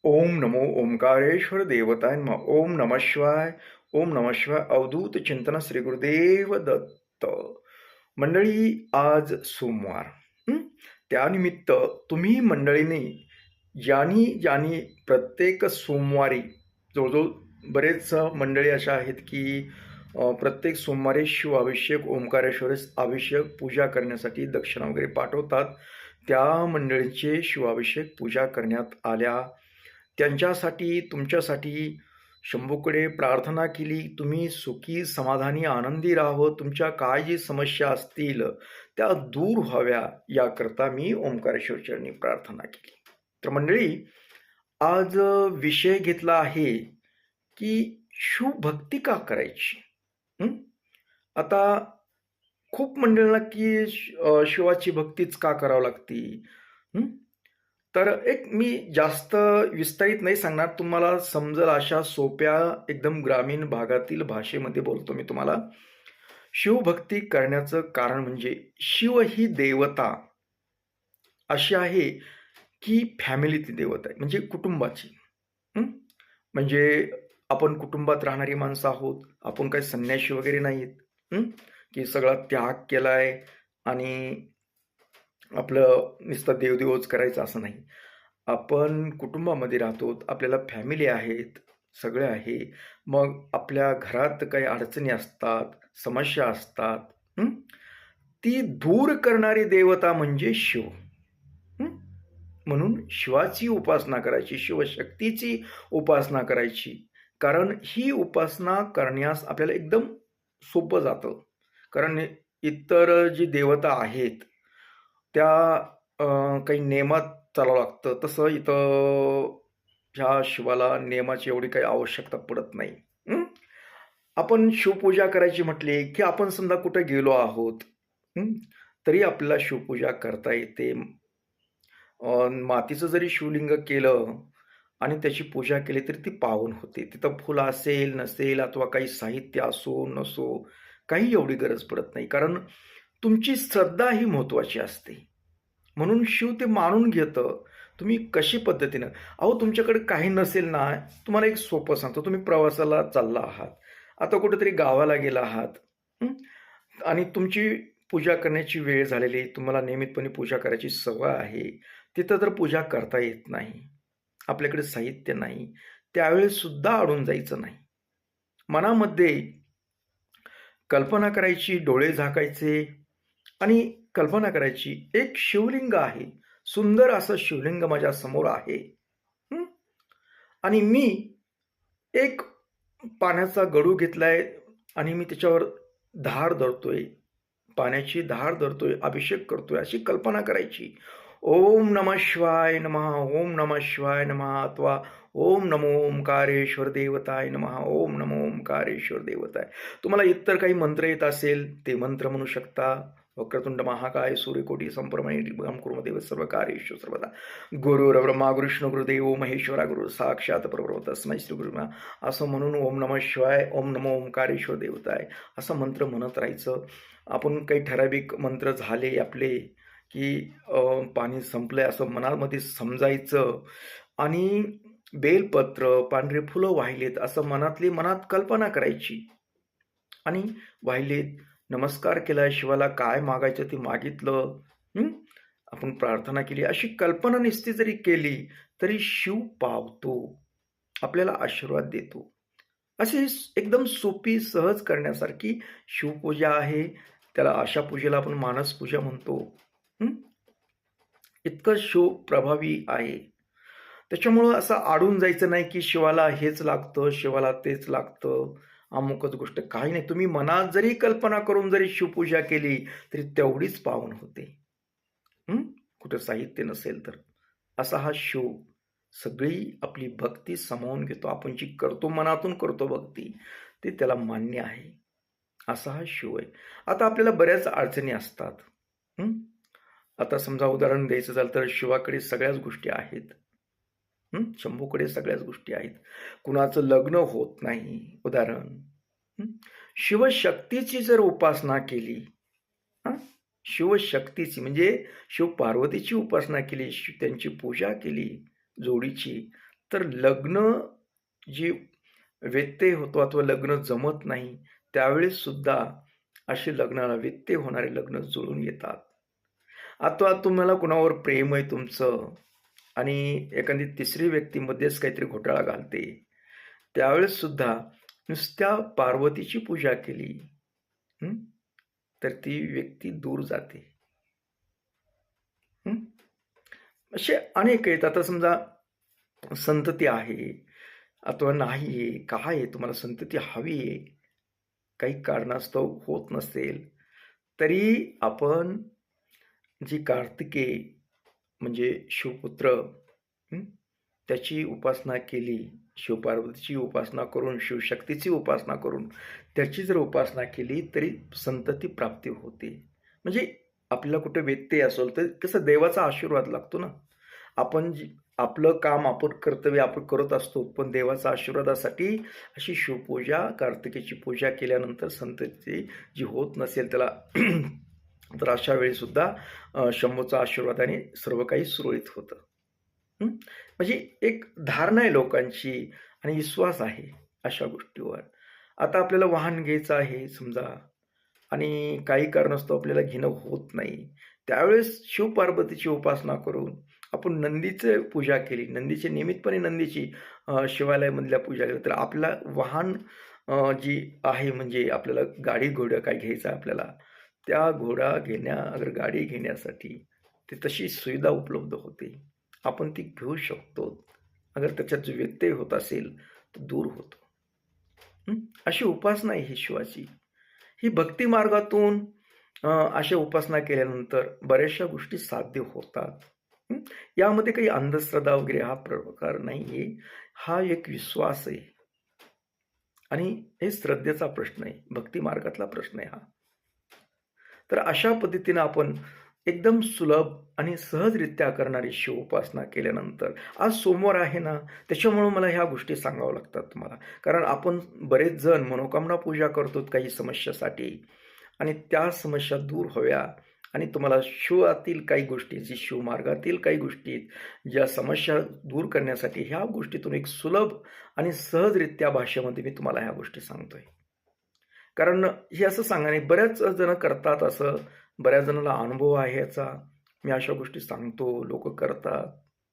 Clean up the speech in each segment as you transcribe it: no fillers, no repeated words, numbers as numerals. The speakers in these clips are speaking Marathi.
ओम नमो ओंकारेश्वर देवताय नमः. ओम नमः शिवाय. ओम नमः शिवाय. अवधूत चिंतन श्री गुरुदेव दत्त. मंडळी, आज सोमवार. हं? त्यानिमित्त तुम्ही मंडळींनी ज्यांनी ज्यांनी प्रत्येक सोमवारी जवळजवळ बरेच मंडळी अशा आहेत की प्रत्येक सोमवारी शिवाभिषेक ओंकारेश्वर अभिषेक पूजा करण्यासाठी दक्षिणा वगैरे पाठवतात. त्या मंडळींचे शिवाभिषेक पूजा करण्यात आल्या. त्यांच्यासाठी तुमच्यासाठी शंभूकडे प्रार्थना केली. तुम्ही सुखी समाधानी आनंदी राहावं. तुमच्या काय जी समस्या असतील त्या दूर व्हाव्या याकरता मी ओंकारेश्वर चरणी प्रार्थना केली. तर मंडळी, आज विषय घेतला आहे की शिवभक्ती का करायची. हं? आता खूप मंडळींना की शिवाची भक्तीच का करावी लागती. तर एक मी जास्त विस्तारित नाही सांगणार, तुम्हाला समजेल अशा सोप्या एकदम ग्रामीण भागातील भाषेमध्ये बोलतो मी तुम्हाला. शिवभक्ती करण्याचं कारण म्हणजे शिव ही देवता अशी आहे की फॅमिलीतली देवता आहे, म्हणजे कुटुंबाची. हं? म्हणजे आपण कुटुंबात राहणारी माणसं आहोत. आपण काही संन्याशी वगैरे नाहीत. हं? की सगळा त्याग केलाय आणि आपलं नुसतं देवदेवच करायचं असं नाही. आपण कुटुंबामध्ये राहतो. आपल्याला फॅमिली आहेत, सगळे आहे. मग आपल्या घरात काही अडचणी असतात, समस्या असतात. हं? ती दूर करणारी देवता म्हणजे शिव. हं? म्हणून शिवाची उपासना करायची, शिवशक्तीची उपासना करायची. कारण ही उपासना करण्यास आपल्याला एकदम सोपं जातं. कारण इतर जी देवता आहेत त्या काही नियमात चालावं लागतं. तसं इथं ह्या शिवाला नियमाची एवढी काही आवश्यकता पडत नाही. हं? आपण शिवपूजा करायची म्हटली, की आपण समजा कुठे गेलो आहोत, हं? तरी आपल्याला शिवपूजा करता येते. मातीचं जरी शिवलिंग केलं आणि त्याची पूजा केली तरी ती पावन होते. तिथं फुलं असेल, नसेल अथवा काही साहित्य असो, नसो, काही एवढी गरज पडत नाही. कारण तुमची श्रद्धा ही महत्त्वाची असते. म्हणून शिव ते मानून घेतं. तुम्ही कशी पद्धतीनं तुमच्याकडे काही नसेल ना, तुम्हाला एक सोपं सांगतो. तुम्ही प्रवासाला चालला आहात. आता कुठेतरी गावाला गेला आहात. हं. आणि तुमची पूजा करण्याची वेळ झालेली आहे. तुम्हाला नियमितपणे पूजा करायची सवय आहे. तिथं जर पूजा करता येत नाही, आपल्याकडे साहित्य नाही, त्यावेळेस सुद्धा अडून जायचं नाही. मनामध्ये कल्पना करायची, डोळे झाकायचे आणि कल्पना करायची, एक शिवलिंग आहे. सुंदर असं शिवलिंग माझ्या समोर आहे. हं. आणि मी एक पाण्याचा गडू घेतलाय आणि मी त्याच्यावर धार धरतोय. पाण्याची धार धरतोय, अभिषेक करतोय अशी कल्पना करायची. ओम नमः शिवाय नमः, ओम नमः शिवाय नमः अथवा ओम नमो ओंकारेश्वर देवताय नमः, ओम नमो ओंकारेश्वर देवताय. तुम्हाला इतर काही मंत्र येत असेल ते मंत्र म्हणू शकता. वक्रतुंड महाकाय सूर्यकोटी संप्रभा निर्विघ्नं कुरु देव सर्व कार्येषु सर्वदा. गुरुर्ब्रह्मा गुरुविष्णू गुरुदेव महेश्वरा गुरु साक्षात परब्रह्म तस्मै श्री गुरुर्ब्रह्मा असं म्हणून ओम नमः शिवाय, ओम नमो ओंकारेश्वर देवताय असं मंत्र म्हणत राहायचं. आपण काही ठराविक मंत्र झाले आपले की पाणी संपलंय असं मनामध्ये समजायचं आणि बेलपत्र, पांढरे फुलं वाहिलेत असं मनातली मनात कल्पना करायची आणि वाहिलेत. नमस्कार केला, शिवाला काय मागायचं ते मागितलं. हं? आपण प्रार्थना केली अशी कल्पना नुसती जरी केली तरी शिव पावतो, आपल्याला आशीर्वाद देतो. अशी एकदम सोपी सहज करण्यासारखी शिवपूजा आहे. त्याला अशा पूजेला आपण मानस पूजा म्हणतो. हं? इतकं शिव प्रभावी आहे. त्याच्यामुळं असं अडून जायचं नाही की शिवाला हेच लागतं, शिवाला तेच लागतं, अमुकच गोष्ट काही नाही. तुम्ही मनात जरी कल्पना करून जरी शिवपूजा केली तरी तेवढीच पावन होते. हं? कुठं साहित्य नसेल तर. असा हा शिव सगळी आपली भक्ती सामावून घेतो. आपण जी करतो, मनातून करतो भक्ती, ते त्याला मान्य आहे. असा हा शिव आहे. आता आपल्याला बऱ्याच अडचणी असतात. हं? आता समजा उदाहरण द्यायचं झालं तर शिवाकडे सगळ्याच गोष्टी आहेत. शंभूकडे सगळ्याच गोष्टी आहेत. कुणाचं लग्न होत नाही, उदाहरण. हं? शिवशक्तीची जर उपासना केली, हां, शिवशक्तीची म्हणजे शिव पार्वतीची उपासना केली, त्यांची पूजा केली जोडीची, तर लग्न जी व्यत्यय होतो अथवा लग्न जमत नाही, त्यावेळेस सुद्धा असे लग्नाला व्यत्यय होणारे लग्न जुळून येतात. अथवा तुम्हाला कुणावर प्रेम आहे तुमचं आणि एखादी तिसरी व्यक्ती मध्येच काहीतरी घोटाळा घालते, त्यावेळेस सुद्धा नुसत्या पार्वतीची पूजा केली, हं, तर ती व्यक्ती दूर जाते. हं. असे अनेक आहेत. आता समजा संतती आहे अथवा नाही आहे, काय आहे तुम्हाला संतती हवी आहे, काही कारणास्तव होत नसेल, तरी आपण जी कार्तिकेय म्हणजे शिवपुत्र, हं, त्याची उपासना केली, शिवपार्वतीची उपासना करून, शिवशक्तीची उपासना करून, त्याची जर उपासना केली तरी संतती प्राप्ती होते. म्हणजे आपल्याला कुठे व्यत्यय असेल तर कसं देवाचा आशीर्वाद लागतो ना. आपण आपलं काम, आपण कर्तव्य आपण करत असतो, पण देवाच्या आशीर्वादासाठी अशी शिवपूजा, कार्तिकेची पूजा केल्यानंतर संतती जी होत नसेल त्याला तर अशा वेळी सुद्धा शंभूचा आशीर्वादाने सर्व काही सुरळीत होतं. हं. म्हणजे एक धारणा आहे लोकांची आणि विश्वास आहे अशा गोष्टीवर. आता आपल्याला वाहन घ्यायचं आहे समजा आणि काही कारणास्तव आपल्याला घेणं होत नाही. त्यावेळेस शिवपार्वतीची उपासना करून आपण नंदीची पूजा केली. नंदीची नियमितपणे नंदीची शिवालयामधल्या पूजा केली, तर आपला वाहन जी आहे म्हणजे आपल्याला गाडी घोडा काय घ्यायचा आहे आपल्याला, त्या घोडा अगर गाडी घेण्यासाठी ती तशी सुविधा उपलब्ध होते. आपण ती घेऊ शकतो. अगर त्याच्यात जो व्यत्यय होत असेल, तो दूर होतो. हं. अशी उपासना आहे ही शिवाची. ही भक्ती मार्गातून अशा उपासना केल्यानंतर बऱ्याचशा गोष्टी साध्य होतात. हं. यामध्ये काही अंधश्रद्धा वगैरे हा प्रकार नाहीये. हा एक विश्वास आहे आणि हे श्रद्धेचा प्रश्न आहे. भक्ती मार्गातला प्रश्न आहे हा. तर अशा पद्धतीनं आपण एकदम सुलभ आणि सहजरित्या करणारी शिवोपासना केल्यानंतर आज सोमवार आहे ना, त्याच्यामुळं मला ह्या गोष्टी सांगाव्या लागतात तुम्हाला. कारण आपण बरेच जण मनोकामना पूजा करतो काही समस्यासाठी आणि त्या समस्या दूर व्हाव्या आणि तुम्हाला शिवातील काही गोष्टी, जी शिवमार्गातील काही गोष्टी, ज्या समस्या दूर करण्यासाठी ह्या गोष्टीतून एक सुलभ आणि सहजरित्या भाषेमध्ये मी तुम्हाला ह्या गोष्टी सांगतोय. कारण हे असं सांगा नाही, बऱ्याच जण करतात असं, बऱ्याच जणांना अनुभव आहे याचा. मी अशा गोष्टी सांगतो, लोकं करतात.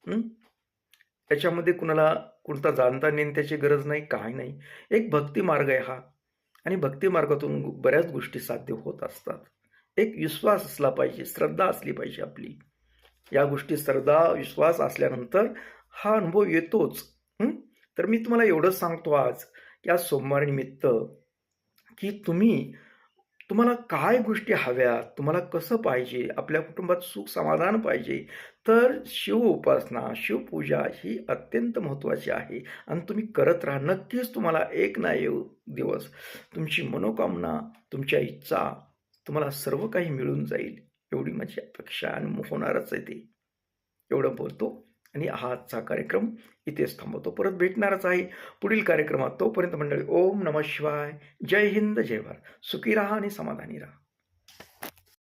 हं. त्याच्यामध्ये कुणाला कोणता जाणता नेणत्याची गरज नाही, काही नाही. एक भक्ती मार्ग आहे हा आणि भक्ती मार्गातून बऱ्याच गोष्टी साध्य होत असतात. एक विश्वास असला पाहिजे, श्रद्धा असली पाहिजे आपली. या गोष्टी श्रद्धा, विश्वास असल्यानंतर हा अनुभव येतोच. हं. तर मी तुम्हाला एवढंच सांगतो आज, या सोमवारनिमित्त की तुम्हाला काय गोष्टी हव्यात, तुम्हाला कसं पाहिजे, आपल्या कुटुंबात सुख समाधान पाहिजे, तर शिव उपासना, शिवपूजा ही अत्यंत महत्त्वाची आहे आणि तुम्ही करत राहा. नक्कीच तुम्हाला एक ना एक दिवस तुमची मनोकामना, तुमच्या इच्छा, तुम्हाला सर्व काही मिळून जाईल. एवढी माझी अपेक्षा आणि होणारच आहे ते. एवढं बोलतो आणि हा आजचा कार्यक्रम इथेच थांबवतो. परत भेटणारच आहे पुढील कार्यक्रमात. तोपर्यंत मंडळी ओम नमः शिवाय. जय हिंद, जय भारत. सुखी राहा आणि समाधानी राहा.